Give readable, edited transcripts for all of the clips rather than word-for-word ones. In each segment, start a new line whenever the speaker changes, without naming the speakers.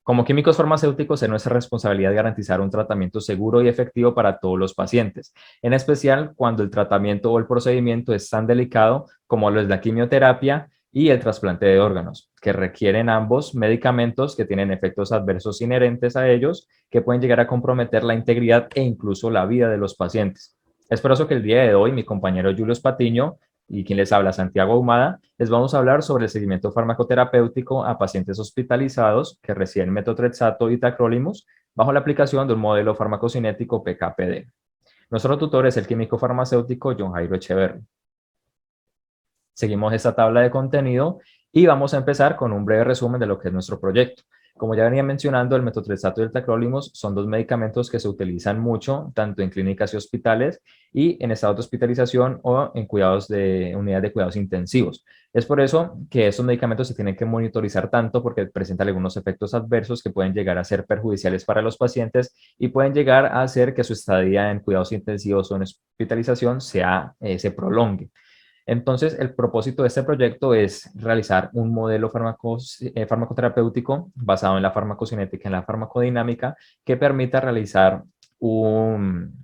Como químicos farmacéuticos, es nuestra responsabilidad garantizar un tratamiento seguro y efectivo para todos los pacientes, en especial cuando el tratamiento o el procedimiento es tan delicado como lo es la quimioterapia y el trasplante de órganos, que requieren ambos medicamentos que tienen efectos adversos inherentes a ellos que pueden llegar a comprometer la integridad e incluso la vida de los pacientes. Es por eso que el día de hoy mi compañero Julio Patiño y quien les habla, Santiago Ahumada, les vamos a hablar sobre el seguimiento farmacoterapéutico a pacientes hospitalizados que reciben metotrexato y tacrolimus bajo la aplicación de un modelo farmacocinético PKPD. Nuestro tutor es el químico farmacéutico John Jairo Echeverry. Seguimos esta tabla de contenido y vamos a empezar con un breve resumen de lo que es nuestro proyecto. Como ya venía mencionando, el metotrexato y el tacrolimus son dos medicamentos que se utilizan mucho, tanto en clínicas y hospitales, y en estado de hospitalización o en cuidados de unidades de cuidados intensivos. Es por eso que estos medicamentos se tienen que monitorizar tanto porque presentan algunos efectos adversos que pueden llegar a ser perjudiciales para los pacientes y pueden llegar a hacer que su estadía en cuidados intensivos o en hospitalización se prolongue. Entonces, el propósito de este proyecto es realizar un modelo farmacoterapéutico basado en la farmacocinética y en la farmacodinámica que permita realizar un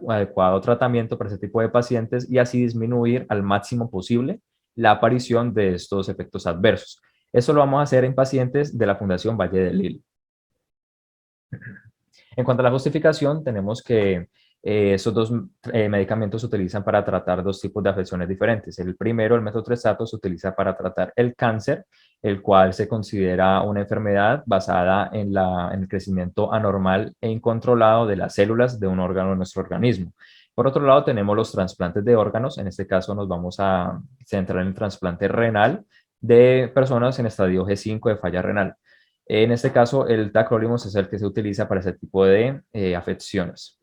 adecuado tratamiento para ese tipo de pacientes y así disminuir al máximo posible la aparición de estos efectos adversos. Eso lo vamos a hacer en pacientes de la Fundación Valle del Lili. En cuanto a la justificación, tenemos que esos dos medicamentos se utilizan para tratar dos tipos de afecciones diferentes. El primero, el metotrexato, se utiliza para tratar el cáncer, el cual se considera una enfermedad basada en el crecimiento anormal e incontrolado de las células de un órgano de nuestro organismo. Por otro lado, tenemos los trasplantes de órganos. En este caso, nos vamos a centrar en el trasplante renal de personas en estadio G5 de falla renal. En este caso, el tacrolimus es el que se utiliza para ese tipo de afecciones.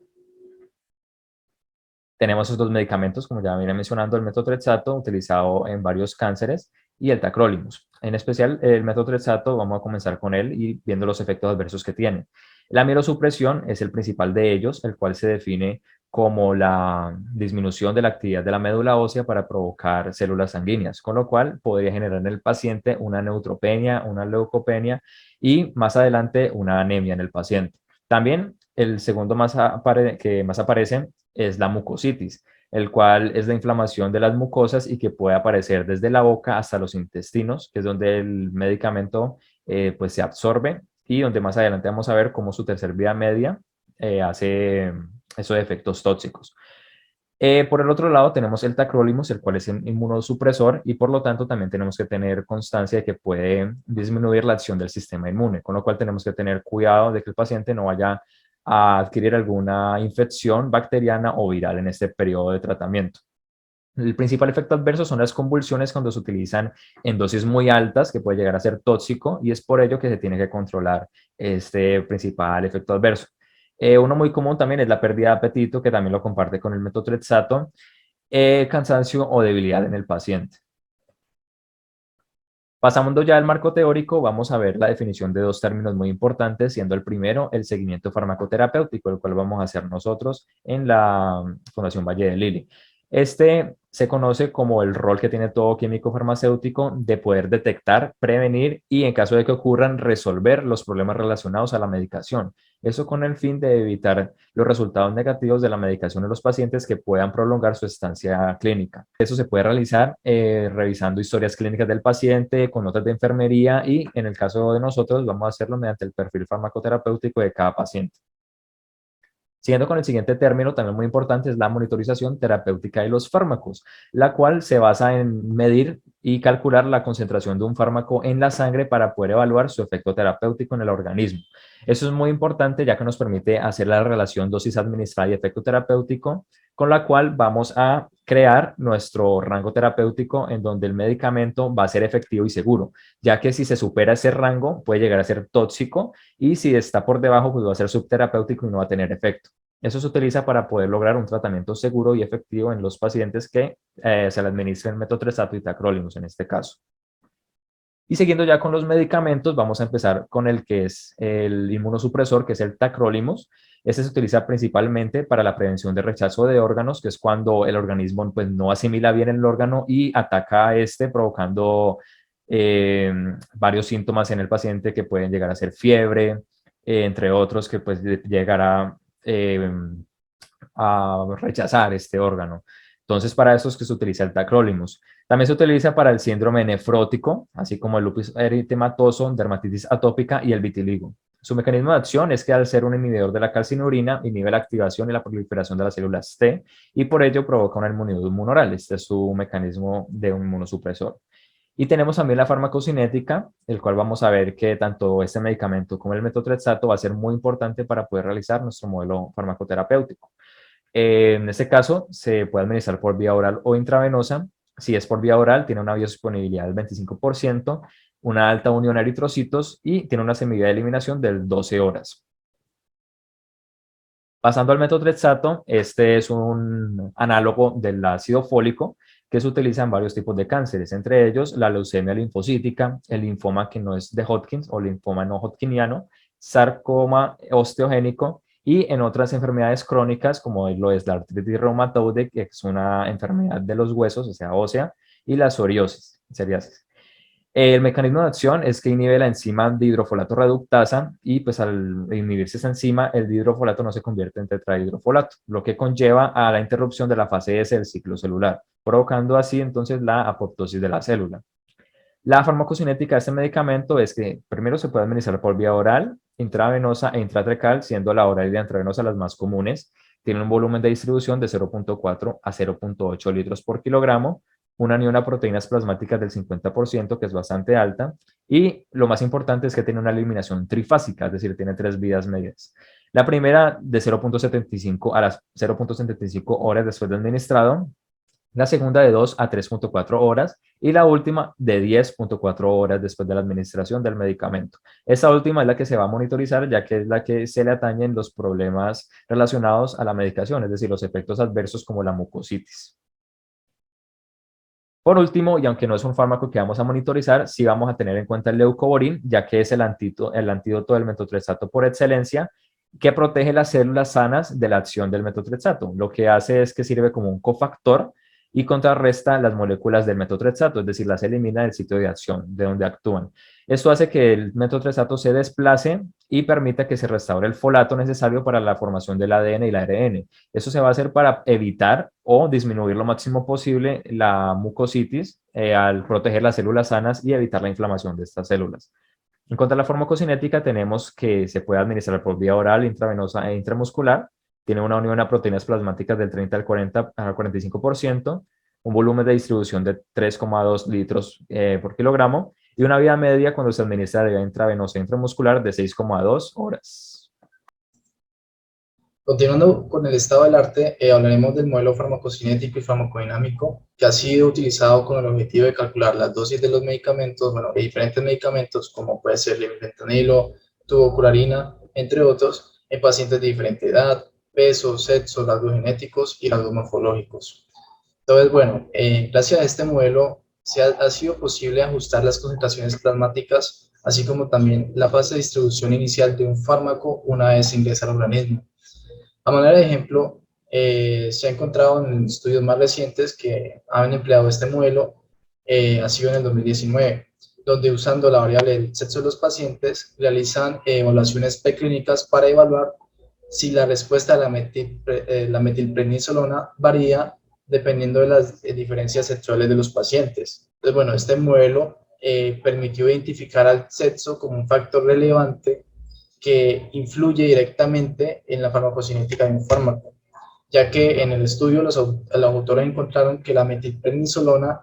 Tenemos esos dos medicamentos, como ya venía mencionando, el metotrexato, utilizado en varios cánceres, y el tacrolimus. En especial, el metotrexato, vamos a comenzar con él y viendo los efectos adversos que tiene. La mielosupresión es el principal de ellos, el cual se define como la disminución de la actividad de la médula ósea para provocar células sanguíneas, con lo cual podría generar en el paciente una neutropenia, una leucopenia y más adelante una anemia en el paciente. También el segundo que más aparece es la mucositis, el cual es la inflamación de las mucosas y que puede aparecer desde la boca hasta los intestinos, que es donde el medicamento pues se absorbe y donde más adelante vamos a ver cómo su tercer vía media hace esos efectos tóxicos. Por el otro lado tenemos el tacrolimus, el cual es un inmunosupresor y por lo tanto también tenemos que tener constancia de que puede disminuir la acción del sistema inmune, con lo cual tenemos que tener cuidado de que el paciente no vaya a adquirir alguna infección bacteriana o viral en este periodo de tratamiento. El principal efecto adverso son las convulsiones cuando se utilizan en dosis muy altas, que puede llegar a ser tóxico, y es por ello que se tiene que controlar este principal efecto adverso. Uno muy común también es la pérdida de apetito, que también lo comparte con el metotrexato, cansancio o debilidad en el paciente. Pasando ya al marco teórico, vamos a ver la definición de dos términos muy importantes, siendo el primero el seguimiento farmacoterapéutico, el cual vamos a hacer nosotros en la Fundación Valle de Lili. Este se conoce como el rol que tiene todo químico farmacéutico de poder detectar, prevenir y, en caso de que ocurran, resolver los problemas relacionados a la medicación. Eso con el fin de evitar los resultados negativos de la medicación en los pacientes que puedan prolongar su estancia clínica. Eso se puede realizar revisando historias clínicas del paciente, con notas de enfermería y, en el caso de nosotros, vamos a hacerlo mediante el perfil farmacoterapéutico de cada paciente. Siguiendo con el siguiente término, también muy importante, es la monitorización terapéutica de los fármacos, la cual se basa en medir y calcular la concentración de un fármaco en la sangre para poder evaluar su efecto terapéutico en el organismo. Eso es muy importante ya que nos permite hacer la relación dosis administrada y efecto terapéutico, con la cual vamos a crear nuestro rango terapéutico en donde el medicamento va a ser efectivo y seguro, ya que si se supera ese rango puede llegar a ser tóxico y si está por debajo pues va a ser subterapéutico y no va a tener efecto. Eso se utiliza para poder lograr un tratamiento seguro y efectivo en los pacientes que se le administren metotrexato y tacrolimus en este caso. Y siguiendo ya con los medicamentos, vamos a empezar con el que es el inmunosupresor, que es el tacrolimus. Este se utiliza principalmente para la prevención de rechazo de órganos, que es cuando el organismo pues, no asimila bien el órgano y ataca a este, provocando varios síntomas en el paciente que pueden llegar a ser fiebre, entre otros que pues llegará a rechazar este órgano. Entonces, para eso es que se utiliza el tacrolimus. También se utiliza para el síndrome nefrótico, así como el lupus eritematoso, dermatitis atópica y el vitiligo. Su mecanismo de acción es que al ser un inhibidor de la calcinurina, inhibe la activación y la proliferación de las células T y por ello provoca una inmunidad humoral. Este es su mecanismo de un inmunosupresor. Y tenemos también la farmacocinética, el cual vamos a ver que tanto este medicamento como el metotrexato va a ser muy importante para poder realizar nuestro modelo farmacoterapéutico. En este caso, se puede administrar por vía oral o intravenosa. Si es por vía oral, tiene una biodisponibilidad del 25%, una alta unión a eritrocitos y tiene una semivida de eliminación del 12 horas. Pasando al metotrexato, este es un análogo del ácido fólico que se utiliza en varios tipos de cánceres, entre ellos la leucemia linfocítica, el linfoma que no es de Hodgkin o linfoma no hodgkiniano, sarcoma osteogénico y en otras enfermedades crónicas como lo es la artritis reumatoide, que es una enfermedad de los huesos, o sea, ósea, y la psoriasis. El mecanismo de acción es que inhibe la enzima dihidrofolato reductasa y pues al inhibirse esa enzima, el dihidrofolato no se convierte en tetrahidrofolato, lo que conlleva a la interrupción de la fase S del ciclo celular, provocando así entonces la apoptosis de la célula. La farmacocinética de este medicamento es que primero se puede administrar por vía oral, intravenosa e intratracal, siendo la oral y la intravenosa las más comunes. Tiene un volumen de distribución de 0.4 a 0.8 litros por kilogramo, una ni una proteínas plasmáticas del 50%, que es bastante alta, y lo más importante es que tiene una eliminación trifásica, es decir, tiene 3 vidas medias. La primera de 0.75 a las 0.75 horas después de administrado, la segunda de 2 a 3.4 horas y la última de 10.4 horas después de la administración del medicamento. Esta última es la que se va a monitorizar ya que es la que se le atañen los problemas relacionados a la medicación, es decir, los efectos adversos como la mucositis. Por último, y aunque no es un fármaco que vamos a monitorizar, sí vamos a tener en cuenta el leucovorin, ya que es el antídoto del metotrexato por excelencia, que protege las células sanas de la acción del metotrexato. Lo que hace es que sirve como un cofactor y contrarresta las moléculas del metotrexato, es decir, las elimina del sitio de acción, de donde actúan. Esto hace que el metotrexato se desplace y permita que se restaure el folato necesario para la formación del ADN y el ARN. Eso se va a hacer para evitar o disminuir lo máximo posible la mucositis al proteger las células sanas y evitar la inflamación de estas células. En cuanto a la farmacocinética, tenemos que se puede administrar por vía oral, intravenosa e intramuscular. Tiene una unión a proteínas plasmáticas del 30 al 40 al 45%, un volumen de distribución de 3,2 litros por kilogramo y una vida media cuando se administra de vía intravenosa e intramuscular de 6,2 horas.
Continuando con el estado del arte, hablaremos del modelo farmacocinético y farmacodinámico que ha sido utilizado con el objetivo de calcular las dosis de los medicamentos, bueno, de diferentes medicamentos como puede ser el fentanilo, tubocularina, entre otros, en pacientes de diferente edad, peso, sexo, rasgos genéticos y rasgos morfológicos. Entonces, bueno, gracias a este modelo ha sido posible ajustar las concentraciones plasmáticas, así como también la fase de distribución inicial de un fármaco una vez ingresa al organismo. A manera de ejemplo, se ha encontrado en estudios más recientes que han empleado este modelo, ha sido en el 2019, donde usando la variable del sexo de los pacientes, realizan evaluaciones preclínicas para evaluar si la respuesta a la metilprednisolona varía dependiendo de las diferencias sexuales de los pacientes. Entonces, bueno, este modelo permitió identificar al sexo como un factor relevante que influye directamente en la farmacocinética de un fármaco, ya que en el estudio los autores encontraron que la metilprednisolona,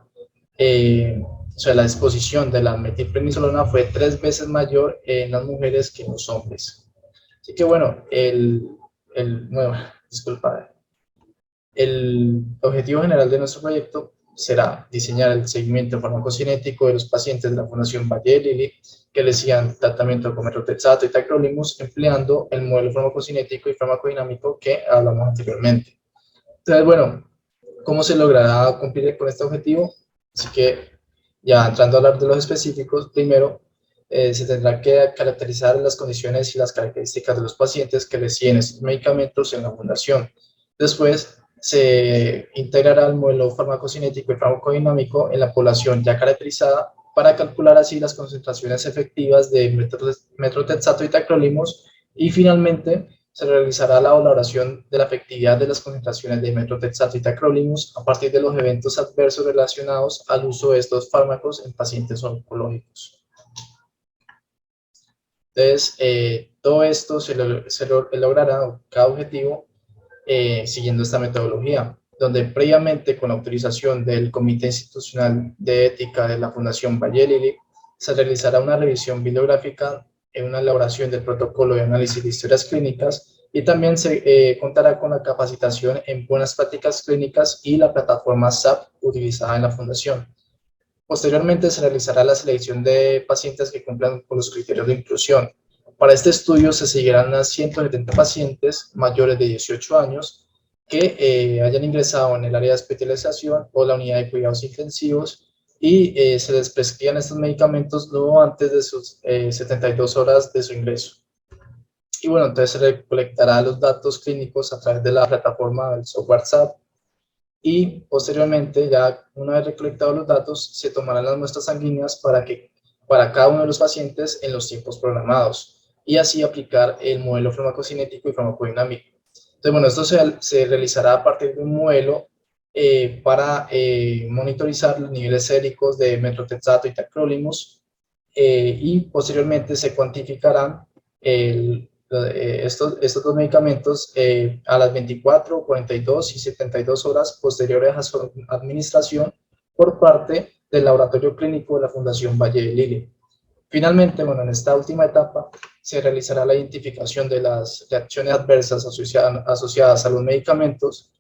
o sea, la exposición de la metilprednisolona fue 3 veces mayor en las mujeres que en los hombres. Así que bueno, bueno, disculpa, el objetivo general de nuestro proyecto será diseñar el seguimiento farmacocinético de los pacientes de la Fundación Valle de Lili que recibían tratamiento con metotrexato y tacrolimus empleando el modelo farmacocinético y farmacodinámico que hablamos anteriormente. Entonces, bueno, ¿cómo se logrará cumplir con este objetivo? Así que ya entrando a hablar de los específicos, primero se tendrá que caracterizar las condiciones y las características de los pacientes que reciben estos medicamentos en la fundación. Después se integrará el modelo farmacocinético y farmacodinámico en la población ya caracterizada para calcular así las concentraciones efectivas de metrotexato y tacrolimus, y finalmente se realizará la valoración de la efectividad de las concentraciones de metrotexato y tacrolimus a partir de los eventos adversos relacionados al uso de estos fármacos en pacientes oncológicos. Entonces, todo esto se logrará, cada objetivo, siguiendo esta metodología, donde previamente con la autorización del Comité Institucional de Ética de la Fundación Valle Lili, se realizará una revisión bibliográfica en una elaboración del protocolo de análisis de historias clínicas, y también se contará con la capacitación en buenas prácticas clínicas y la plataforma SAP utilizada en la Fundación. Posteriormente se realizará la selección de pacientes que cumplan con los criterios de inclusión. Para este estudio se seguirán a 170 pacientes mayores de 18 años que hayan ingresado en el área de hospitalización o la unidad de cuidados intensivos, y se les prescriban estos medicamentos no antes de sus 72 horas de su ingreso. Y bueno, entonces se recolectará los datos clínicos a través de la plataforma del software SAP, y posteriormente, ya una vez recolectados los datos, se tomarán las muestras sanguíneas para cada uno de los pacientes en los tiempos programados, y así aplicar el modelo farmacocinético y farmacodinámico. Entonces, bueno, esto se realizará a partir de un modelo para monitorizar los niveles séricos de metrotexato y tacrolimus, y posteriormente se cuantificarán estos dos medicamentos a las 24, 42 y 72 horas posteriores a su administración por parte del laboratorio clínico de la Fundación Valle de Lili. Finalmente, bueno, en esta última etapa se realizará la identificación de las reacciones adversas asociadas a los medicamentos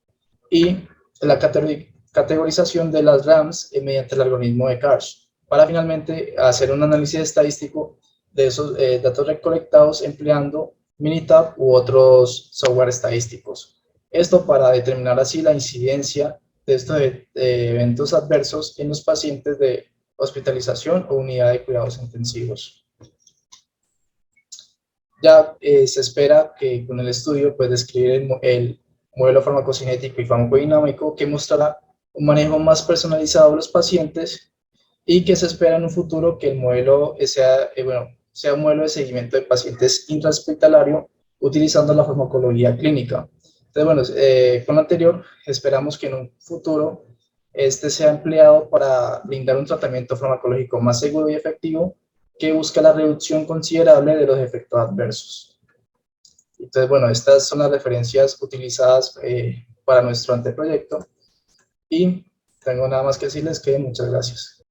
y la categorización de las RAMs mediante el algoritmo de Karsh, para finalmente hacer un análisis estadístico de esos datos recolectados empleando Minitab u otros software estadísticos. Esto para determinar así la incidencia de estos eventos adversos en los pacientes de hospitalización o unidad de cuidados intensivos. Ya se espera que con el estudio pues describir el modelo farmacocinético y farmacodinámico que mostrará un manejo más personalizado de los pacientes, y que se espera en un futuro que el modelo sea un modelo de seguimiento de pacientes intrahospitalario utilizando la farmacología clínica. Entonces, bueno, con lo anterior, esperamos que en un futuro este sea empleado para brindar un tratamiento farmacológico más seguro y efectivo que busca la reducción considerable de los efectos adversos. Entonces, bueno, estas son las referencias utilizadas para nuestro anteproyecto, y tengo nada más que decirles que muchas gracias.